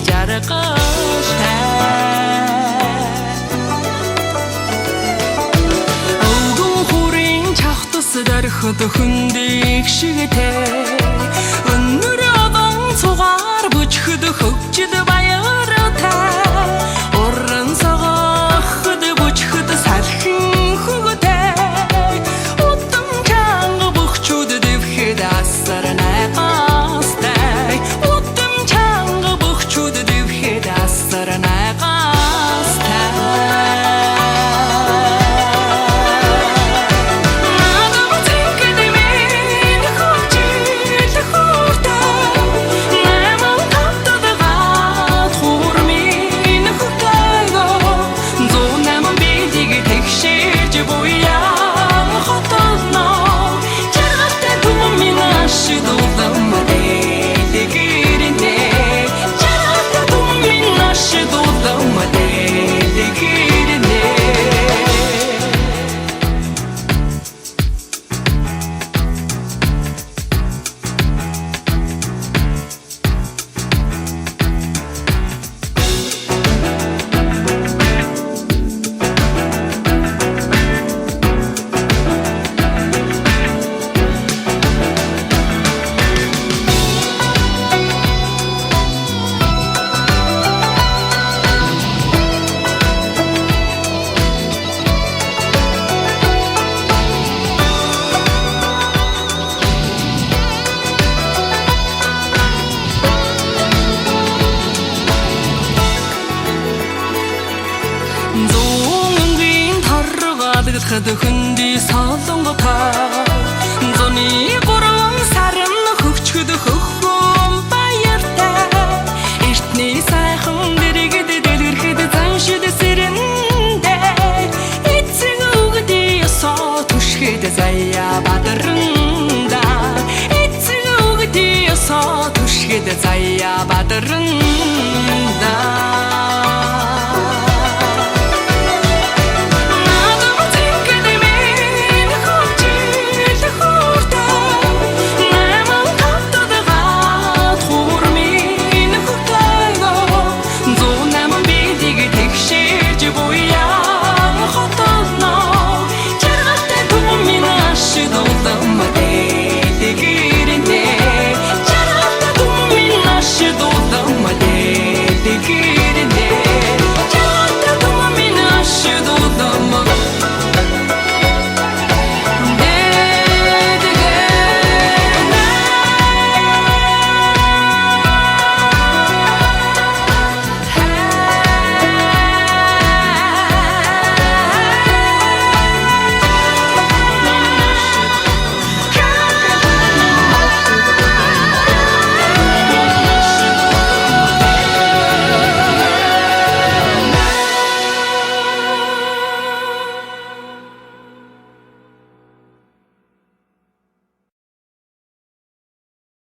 жаргаштай өвгөн хүрийн чавтас дөрхөд хүндийг шигтэй өнөр одон цугаар бүчхэд хөгжид баяртай уран цагахд бүчхэд салхин хөгтэй утам чанга бөхчүүд дэвхэд асар найгастай утам чанга бөхчүүд дэвхэд асар найгастай хэд хүндий солонготой зуны гурван сарн хөвчгөд хөхөн баяртай эртний сайхан дэргэд дэлгэрхэд заншид сэрэндээ эцэг үгдий ёсоо түшгэд заяа бадранда эцэг үгдий ёсоо түшгэд заяа бадранда